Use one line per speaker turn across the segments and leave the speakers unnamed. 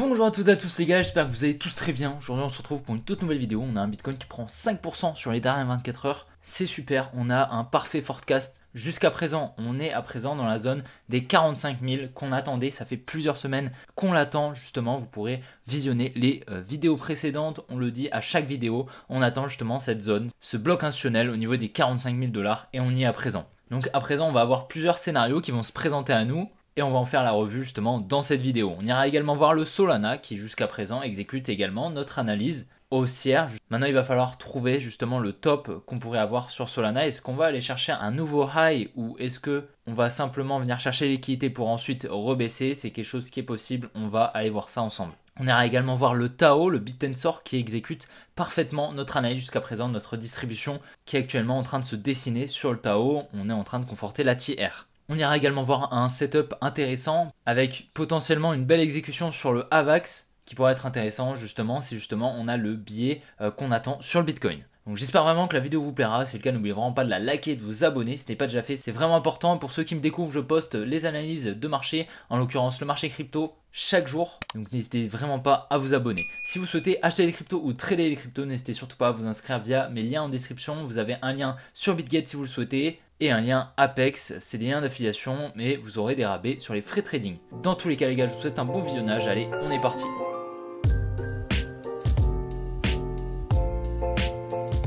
Bonjour à toutes et à tous les gars, j'espère que vous allez tous très bien. Aujourd'hui on se retrouve pour une toute nouvelle vidéo. On a un Bitcoin qui prend 5% sur les dernières 24 heures. C'est super, on a un parfait forecast. Jusqu'à présent, on est à présent dans la zone des 45 000 qu'on attendait. Ça fait plusieurs semaines qu'on l'attend justement. Vous pourrez visionner les vidéos précédentes. On le dit à chaque vidéo, on attend justement cette zone, ce bloc institutionnel au niveau des 45 000 $ et on y est à présent. Donc à présent, on va avoir plusieurs scénarios qui vont se présenter à nous. Et on va en faire la revue justement dans cette vidéo. On ira également voir le Solana qui jusqu'à présent exécute également notre analyse haussière. Maintenant il va falloir trouver justement le top qu'on pourrait avoir sur Solana. Est-ce qu'on va aller chercher un nouveau high ou est-ce que on va simplement venir chercher l'équité pour ensuite rebaisser? C'est quelque chose qui est possible, on va aller voir ça ensemble. On ira également voir le Tao, le BitTensor qui exécute parfaitement notre analyse jusqu'à présent, notre distribution qui est actuellement en train de se dessiner sur le Tao. On est en train de conforter la TR. On ira également voir un setup intéressant avec potentiellement une belle exécution sur le AVAX qui pourrait être intéressant justement si justement on a le biais qu'on attend sur le Bitcoin. Donc j'espère vraiment que la vidéo vous plaira, si c'est le cas n'oubliez vraiment pas de la liker et de vous abonner si ce n'est pas déjà fait, c'est vraiment important. Pour ceux qui me découvrent, je poste les analyses de marché, en l'occurrence le marché crypto chaque jour, donc n'hésitez vraiment pas à vous abonner. Si vous souhaitez acheter des cryptos ou trader des cryptos, n'hésitez surtout pas à vous inscrire via mes liens en description. Vous avez un lien sur BitGet si vous le souhaitez et un lien Apex, c'est des liens d'affiliation mais vous aurez des rabais sur les frais de trading. Dans tous les cas les gars, je vous souhaite un bon visionnage, allez on est parti.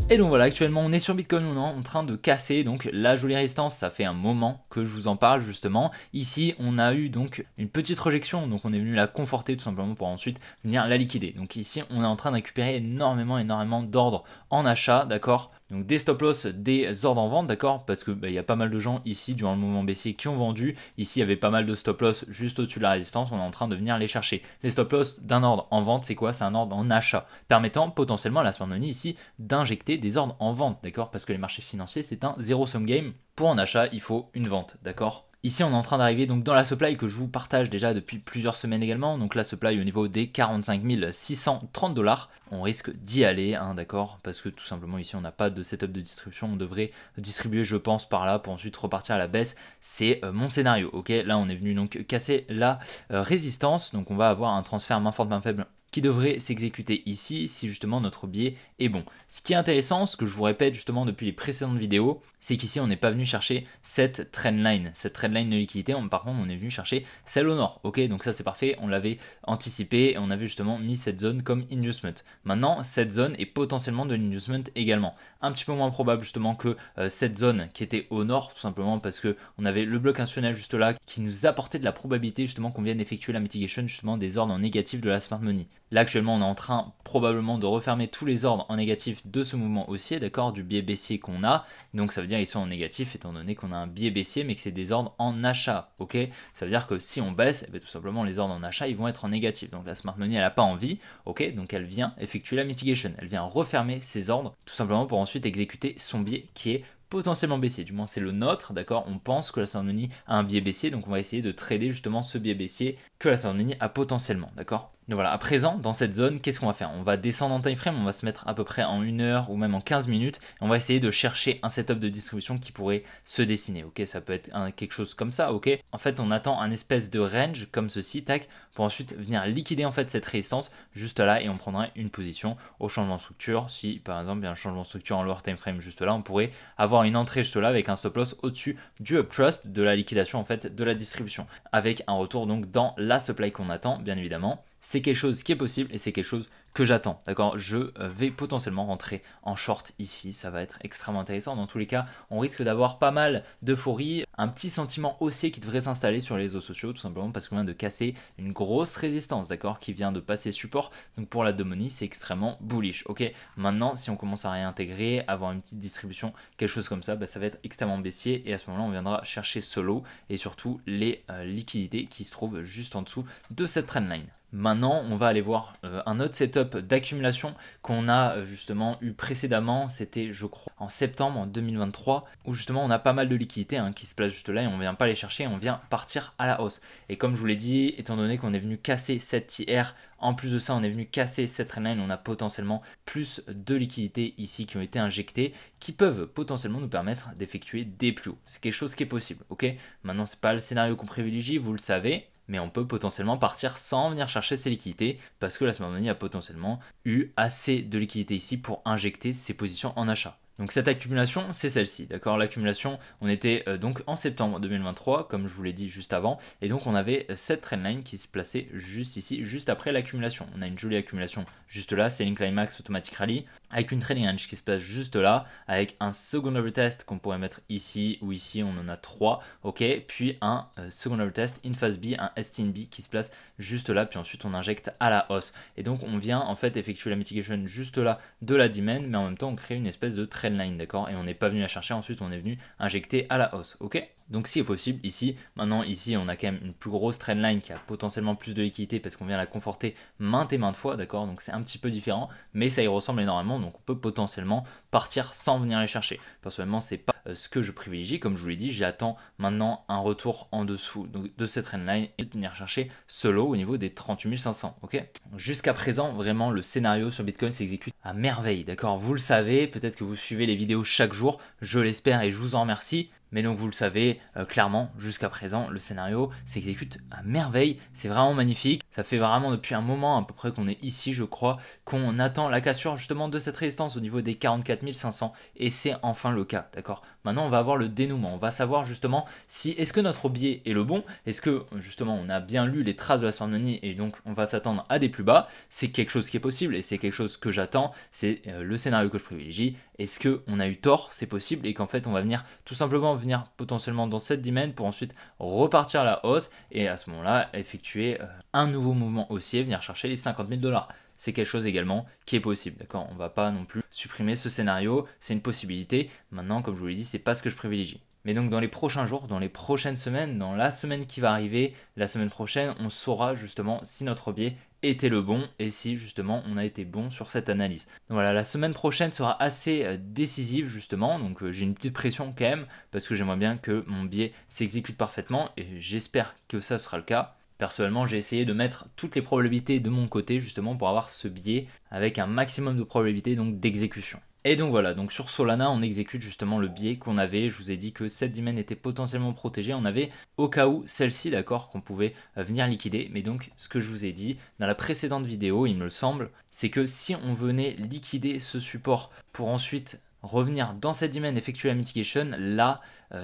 Et donc voilà, actuellement on est sur Bitcoin, on est en train de casser donc la jolie résistance, ça fait un moment que je vous en parle justement. Ici on a eu donc une petite rejection, donc on est venu la conforter tout simplement pour ensuite venir la liquider. Donc ici on est en train de récupérer énormément d'ordres en achat, d'accord. Donc des stop loss, des ordres en vente, d'accord, parce que y a pas mal de gens ici durant le mouvement baissier qui ont vendu. Ici il y avait pas mal de stop loss juste au-dessus de la résistance, on est en train de venir les chercher. Les stop loss d'un ordre en vente, c'est quoi? C'est un ordre en achat, permettant potentiellement à la smart money ici d'injecter des ordres en vente, d'accord, parce que les marchés financiers c'est un zero sum game. Pour un achat, il faut une vente, d'accord. Ici, on est en train d'arriver donc dans la supply que je vous partage déjà depuis plusieurs semaines également. Donc la supply au niveau des 45 630 $. On risque d'y aller, hein, d'accord, parce que tout simplement ici, on n'a pas de setup de distribution. On devrait distribuer, je pense, par là pour ensuite repartir à la baisse. C'est mon scénario, ok. Là, on est venu donc casser la résistance. Donc on va avoir un transfert main forte, main faible qui devrait s'exécuter ici si justement notre biais est bon. Ce qui est intéressant, ce que je vous répète justement depuis les précédentes vidéos, c'est qu'ici on n'est pas venu chercher cette trendline de liquidité, par contre on est venu chercher celle au nord, ok, donc ça c'est parfait, on l'avait anticipé et on avait justement mis cette zone comme inducement. Maintenant cette zone est potentiellement de l'inducement également, un petit peu moins probable justement que cette zone qui était au nord, tout simplement parce que on avait le bloc institutionnel juste là qui nous apportait de la probabilité justement qu'on vienne effectuer la mitigation justement des ordres en négatif de la smart money. Là actuellement on est en train probablement de refermer tous les ordres en négatif de ce mouvement haussier, d'accord, du biais baissier qu'on a. Donc ça veut dire qu'ils sont en négatif étant donné qu'on a un biais baissier mais que c'est des ordres en achat, ok. Ça veut dire que si on baisse, tout simplement les ordres en achat ils vont être en négatif. Donc la smart money elle n'a pas envie, ok, donc elle vient effectuer la mitigation, elle vient refermer ses ordres tout simplement pour ensuite exécuter son biais qui est potentiellement baissier, du moins c'est le nôtre, d'accord, on pense que la smart money a un biais baissier, donc on va essayer de trader justement ce biais baissier que la smart money a potentiellement, d'accord. Donc voilà, à présent, dans cette zone, qu'est-ce qu'on va faire? On va descendre en time frame, on va se mettre à peu près en 1 heure ou même en 15 minutes, et on va essayer de chercher un setup de distribution qui pourrait se dessiner, ok, ça peut être quelque chose comme ça, ok. En fait, on attend un espèce de range comme ceci, tac, pour ensuite venir liquider en fait cette résistance juste là, et on prendrait une position au changement de structure. Si par exemple il y a un changement de structure en lower time frame juste là, on pourrait avoir une entrée juste là avec un stop loss au-dessus du uptrust, de la liquidation en fait de la distribution, avec un retour donc dans la supply qu'on attend, bien évidemment. C'est quelque chose qui est possible et c'est quelque chose que j'attends, d'accord. Je vais potentiellement rentrer en short ici, ça va être extrêmement intéressant. Dans tous les cas, on risque d'avoir pas mal d'euphorie, un petit sentiment haussier qui devrait s'installer sur les réseaux sociaux, tout simplement parce qu'on vient de casser une grosse résistance, d'accord, qui vient de passer support. Donc pour la Domoni, c'est extrêmement bullish, ok. Maintenant, si on commence à réintégrer, avoir une petite distribution, quelque chose comme ça, ça va être extrêmement baissier et à ce moment-là, on viendra chercher solo et surtout les liquidités qui se trouvent juste en dessous de cette trendline. Maintenant, on va aller voir un autre setup d'accumulation qu'on a justement eu précédemment. C'était, je crois, en septembre en 2023, où justement on a pas mal de liquidités qui se placent juste là et on ne vient pas les chercher, on vient partir à la hausse. Et comme je vous l'ai dit, étant donné qu'on est venu casser cette TR, en plus de ça, on est venu casser cette trendline, on a potentiellement plus de liquidités ici qui ont été injectées, qui peuvent potentiellement nous permettre d'effectuer des plus hauts. C'est quelque chose qui est possible, ok. Maintenant, c'est pas le scénario qu'on privilégie, vous le savez. mais on peut potentiellement partir sans venir chercher ces liquidités parce que la smart money a potentiellement eu assez de liquidités ici pour injecter ses positions en achat. Donc cette accumulation, c'est celle-ci, d'accord? L'accumulation, on était donc en septembre 2023, comme je vous l'ai dit juste avant, et donc on avait cette trendline qui se plaçait juste ici, juste après l'accumulation. On a une jolie accumulation juste là, Selling Climax Automatic Rally, avec une trading range qui se place juste là, avec un secondary test qu'on pourrait mettre ici ou ici, on en a 3, ok? Puis un secondary test in phase B, un STNB qui se place juste là, puis ensuite on injecte à la hausse. Et donc on vient en fait effectuer la mitigation juste là de la demand, mais en même temps on crée une espèce de trendline, d'accord? Et on n'est pas venu la chercher, ensuite on est venu injecter à la hausse, ok? Donc si est possible ici, maintenant ici on a quand même une plus grosse trendline qui a potentiellement plus de liquidité parce qu'on vient la conforter maintes et maintes fois, d'accord? Donc c'est un petit peu différent, mais ça y ressemble énormément, donc on peut potentiellement partir sans venir les chercher. Personnellement c'est pas ce que je privilégie, comme je vous l'ai dit, j'attends maintenant un retour en dessous de cette trendline et de venir chercher solo au niveau des 38 500, ok? Jusqu'à présent, vraiment le scénario sur Bitcoin s'exécute à merveille, d'accord? Vous le savez, peut-être que vous suivez les vidéos chaque jour, je l'espère et je vous en remercie. Mais donc vous le savez, clairement, jusqu'à présent, le scénario s'exécute à merveille. C'est vraiment magnifique. Ça fait vraiment depuis un moment à peu près qu'on est ici, je crois, qu'on attend la cassure justement de cette résistance au niveau des 44 500. Et c'est enfin le cas, d'accord? Maintenant, on va avoir le dénouement. On va savoir justement si est-ce que notre biais est le bon. Est-ce que justement on a bien lu les traces de la smart money et donc on va s'attendre à des plus bas. C'est quelque chose qui est possible et c'est quelque chose que j'attends. C'est le scénario que je privilégie. Est-ce qu'on a eu tort? C'est possible et qu'en fait on va venir tout simplement venir potentiellement dans cette dimension pour ensuite repartir à la hausse et à ce moment-là effectuer un nouveau mouvement haussier, venir chercher les 50 000 $. C'est quelque chose également qui est possible, d'accord? On va pas non plus supprimer ce scénario, c'est une possibilité. Maintenant, comme je vous l'ai dit, c'est pas ce que je privilégie. Mais donc dans les prochains jours, dans les prochaines semaines, dans la semaine qui va arriver, la semaine prochaine, on saura justement si notre biais était le bon et si justement on a été bon sur cette analyse. Donc voilà, la semaine prochaine sera assez décisive justement, donc j'ai une petite pression quand même parce que j'aimerais bien que mon biais s'exécute parfaitement et j'espère que ça sera le cas. Personnellement, j'ai essayé de mettre toutes les probabilités de mon côté justement pour avoir ce biais avec un maximum de probabilités donc d'exécution. Et donc voilà, donc sur Solana, on exécute justement le biais qu'on avait. Je vous ai dit que cette dimen était potentiellement protégée. On avait au cas où celle-ci, d'accord, qu'on pouvait venir liquider. Mais donc, ce que je vous ai dit dans la précédente vidéo, il me semble, c'est que si on venait liquider ce support pour ensuite revenir dans cette dimen, effectuer la mitigation, là,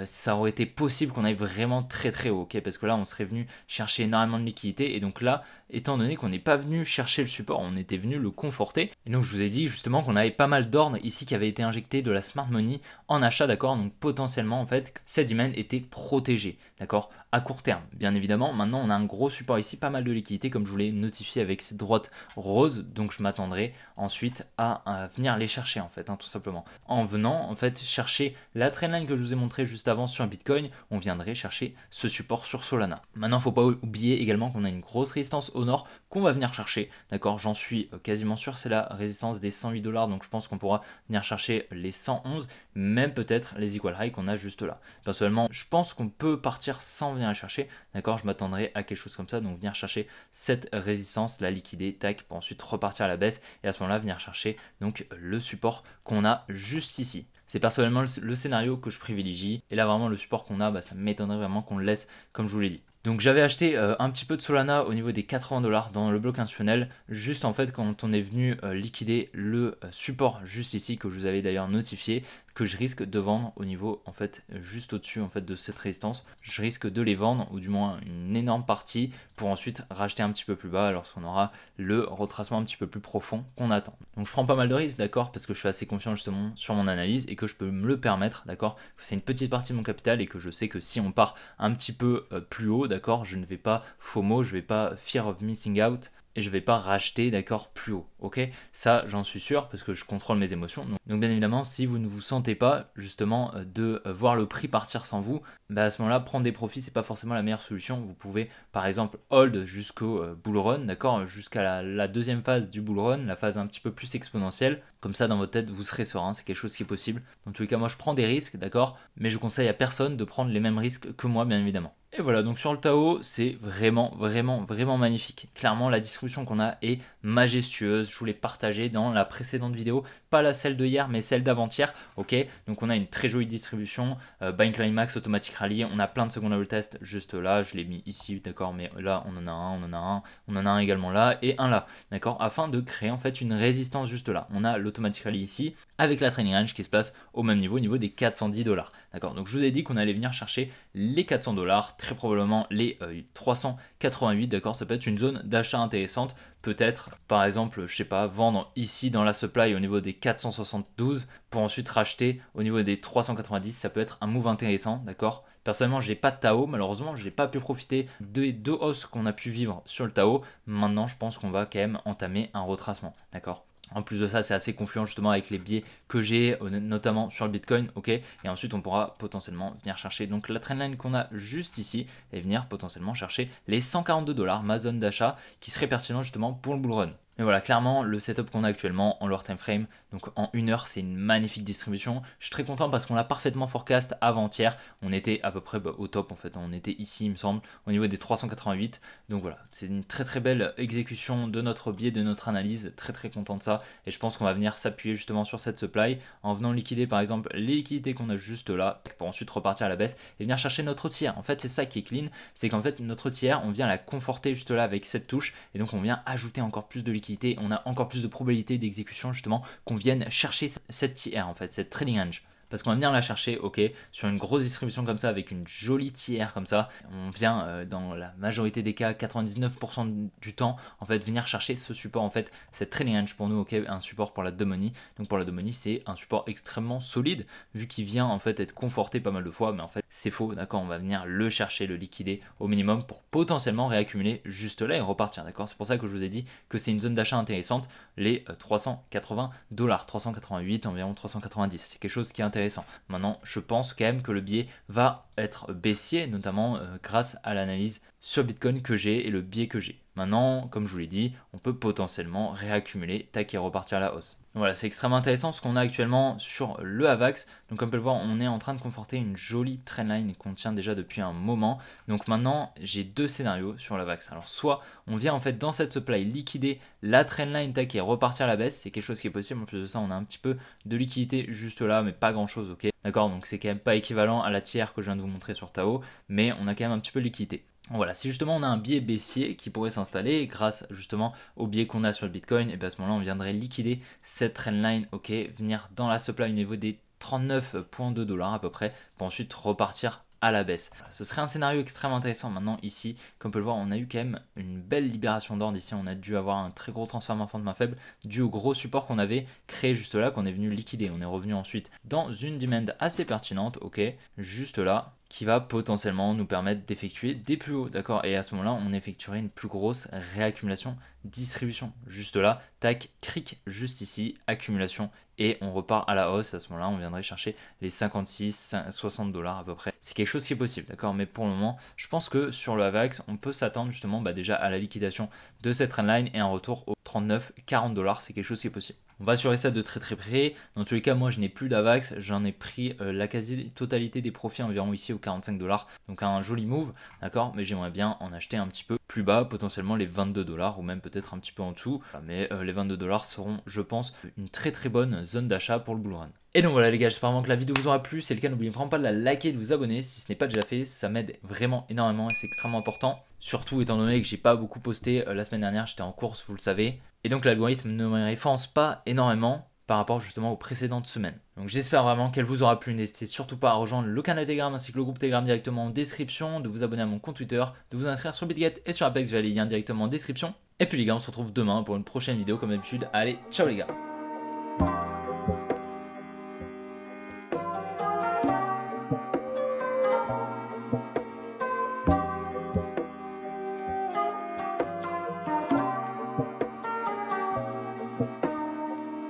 ça aurait été possible qu'on aille vraiment très très haut, ok? Parce que là, on serait venu chercher énormément de liquidité et donc là, étant donné qu'on n'est pas venu chercher le support, on était venu le conforter. Et donc, je vous ai dit justement qu'on avait pas mal d'ordres ici qui avaient été injectés de la smart money en achat, d'accord? Donc, potentiellement, en fait, cette dimen était protégée, d'accord? À court terme, bien évidemment. Maintenant, on a un gros support ici, pas mal de liquidité, comme je vous l'ai notifié avec cette droite rose. Donc, je m'attendrai ensuite à venir les chercher, en fait, hein, tout simplement. En venant, en fait, chercher la trendline que je vous ai montré juste avant sur Bitcoin, on viendrait chercher ce support sur Solana. Maintenant, il ne faut pas oublier également qu'on a une grosse résistance au nord qu'on va venir chercher, d'accord? J'en suis quasiment sûr, c'est la résistance des 108 $, donc je pense qu'on pourra venir chercher les 111, même peut-être les equal high qu'on a juste là. Personnellement, je pense qu'on peut partir sans venir la chercher, d'accord? Je m'attendrai à quelque chose comme ça, donc venir chercher cette résistance, la liquider, tac, pour ensuite repartir à la baisse et à ce moment-là venir chercher donc le support qu'on a juste ici. C'est personnellement le scénario que je privilégie. Et là, vraiment, le support qu'on a, ça m'étonnerait vraiment qu'on le laisse, comme je vous l'ai dit. Donc j'avais acheté un petit peu de Solana au niveau des 80 $ dans le bloc institutionnel, juste en fait quand on est venu liquider le support juste ici, que je vous avais d'ailleurs notifié, que je risque de vendre au niveau en fait juste au-dessus en fait de cette résistance. Je risque de les vendre, ou du moins une énorme partie, pour ensuite racheter un petit peu plus bas lorsqu'on aura le retracement un petit peu plus profond qu'on attend. Donc je prends pas mal de risques, d'accord, parce que je suis assez confiant justement sur mon analyse et que je peux me le permettre, d'accord, que c'est une petite partie de mon capital et que je sais que si on part un petit peu plus haut, d'accord, je ne vais pas FOMO, je ne vais pas fear of missing out et je ne vais pas racheter, d'accord, plus haut, ok? Ça, j'en suis sûr parce que je contrôle mes émotions. Donc bien évidemment, si vous ne vous sentez pas justement de voir le prix partir sans vous, à ce moment-là, prendre des profits, c'est pas forcément la meilleure solution. Vous pouvez par exemple hold jusqu'au bull run, d'accord, jusqu'à la deuxième phase du bull run, la phase un petit peu plus exponentielle. Comme ça, dans votre tête, vous serez serein, c'est quelque chose qui est possible. Dans tous les cas, moi, je prends des risques, d'accord, mais je conseille à personne de prendre les mêmes risques que moi, bien évidemment. Et voilà, donc sur le Tao, c'est vraiment, vraiment, vraiment magnifique. Clairement, la distribution qu'on a est majestueuse. Je vous l'ai partagé dans la précédente vidéo, pas la celle de hier, mais celle d'avant-hier. Ok, donc on a une très jolie distribution. Bind Climax, Automatic Rally, on a plein de second level test juste là. Je l'ai mis ici, d'accord, mais là, on en a un, on en a un, on en a un également là et un là, d'accord, afin de créer en fait une résistance juste là. On a l'Automatic Rally ici avec la Training Range qui se place au même niveau, au niveau des 410 $. D'accord, donc je vous ai dit qu'on allait venir chercher les 400 $, très probablement les 388, d'accord, ça peut être une zone d'achat intéressante, peut-être par exemple, je sais pas, vendre ici dans la supply au niveau des 472 pour ensuite racheter au niveau des 390, ça peut être un move intéressant, d'accord. Personnellement, je n'ai pas de Tao, malheureusement, je n'ai pas pu profiter des deux hausses qu'on a pu vivre sur le Tao. Maintenant, je pense qu'on va quand même entamer un retracement, d'accord. En plus de ça, c'est assez confluent justement avec les biais que j'ai, notamment sur le Bitcoin, ok. Et ensuite, on pourra potentiellement venir chercher donc la trendline qu'on a juste ici et venir potentiellement chercher les 142 $, ma zone d'achat, qui serait pertinent justement pour le bull run. Et voilà, clairement, le setup qu'on a actuellement en lower time frame, donc en 1 heure, c'est une magnifique distribution. Je suis très content parce qu'on l'a parfaitement forecast avant-hier. On était à peu près au top en fait. On était ici, il me semble, au niveau des 388. Donc voilà, c'est une très très belle exécution de notre biais, de notre analyse. Très très content de ça. Et je pense qu'on va venir s'appuyer justement sur cette supply en venant liquider par exemple les liquidités qu'on a juste là pour ensuite repartir à la baisse et venir chercher notre tiers. En fait, c'est ça qui est clean. C'est qu'en fait, notre tiers, on vient la conforter juste là avec cette touche. Et donc, on vient ajouter encore plus de liquidités. On a encore plus de probabilité d'exécution justement qu'on vienne chercher cette tiers en fait, cette trading range. Parce qu'on va venir la chercher, ok, sur une grosse distribution comme ça, avec une jolie tiers comme ça, on vient dans la majorité des cas, 99% du temps, en fait, venir chercher ce support, en fait, cette trading range pour nous, ok, un support pour la dumb money. Donc pour la dumb money, c'est un support extrêmement solide, vu qu'il vient en fait être conforté pas mal de fois, mais en fait, c'est faux, d'accord, on va venir le chercher, le liquider au minimum pour potentiellement réaccumuler juste là et repartir, d'accord. C'est pour ça que je vous ai dit que c'est une zone d'achat intéressante, les 380 $, 388, environ 390, c'est quelque chose qui est intéressant. Maintenant, je pense quand même que le biais va être baissier, notamment grâce à l'analyse sur Bitcoin que j'ai et le biais que j'ai. Maintenant, comme je vous l'ai dit, on peut potentiellement réaccumuler, tac, et repartir à la hausse. Voilà, c'est extrêmement intéressant ce qu'on a actuellement sur le AVAX. Donc comme on peut le voir, on est en train de conforter une jolie trendline qu'on tient déjà depuis un moment. Donc maintenant, j'ai deux scénarios sur l'AVAX. Alors soit on vient en fait dans cette supply liquider la trendline, tac, et repartir à la baisse. C'est quelque chose qui est possible. En plus de ça, on a un petit peu de liquidité juste là, mais pas grand chose, ok. D'accord, donc c'est quand même pas équivalent à la tiers que je viens de vous montrer sur Tao, mais on a quand même un petit peu de liquidité. Voilà, si justement on a un biais baissier qui pourrait s'installer grâce justement au biais qu'on a sur le Bitcoin, et bien à ce moment-là on viendrait liquider cette trendline, ok, venir dans la supply au niveau des 39,2 $ à peu près, pour ensuite repartir à la baisse. Voilà, ce serait un scénario extrêmement intéressant. Maintenant ici, comme on peut le voir, on a eu quand même une belle libération d'ordre ici, on a dû avoir un très gros transfert main forte main faible dû au gros support qu'on avait créé juste là, qu'on est venu liquider. On est revenu ensuite dans une demand assez pertinente, ok, juste là, qui va potentiellement nous permettre d'effectuer des plus hauts, d'accord. Et à ce moment-là, on effectuerait une plus grosse réaccumulation, distribution, juste là, tac, cric, juste ici, accumulation, et on repart à la hausse. À ce moment-là, on viendrait chercher les 56, 60 $ à peu près. C'est quelque chose qui est possible, d'accord. Mais pour le moment, je pense que sur le AVAX, on peut s'attendre justement déjà à la liquidation de cette trendline et un retour aux 39, 40 $. C'est quelque chose qui est possible. On va assurer ça de très très près. Dans tous les cas, moi je n'ai plus d'AVAX, j'en ai pris la quasi-totalité des profits environ ici aux 45 $. Donc un joli move, d'accord, mais j'aimerais bien en acheter un petit peu plus bas, potentiellement les 22 $ ou même peut-être un petit peu en dessous. Mais les 22 $ seront, je pense, une très très bonne zone d'achat pour le bull run. Et donc voilà les gars, j'espère vraiment que la vidéo vous aura plu. Si c'est le cas, n'oubliez vraiment pas de la liker et de vous abonner si ce n'est pas déjà fait. Ça m'aide vraiment énormément et c'est extrêmement important. Surtout étant donné que j'ai pas beaucoup posté la semaine dernière, j'étais en course, vous le savez. Et donc l'algorithme ne me référence pas énormément par rapport justement aux précédentes semaines. Donc j'espère vraiment qu'elle vous aura plu. N'hésitez surtout pas à rejoindre le canal Telegram ainsi que le groupe Telegram directement en description, de vous abonner à mon compte Twitter, de vous inscrire sur BitGet et sur Apex via les liens directement en description. Et puis les gars, on se retrouve demain pour une prochaine vidéo comme d'habitude. Allez, ciao les gars!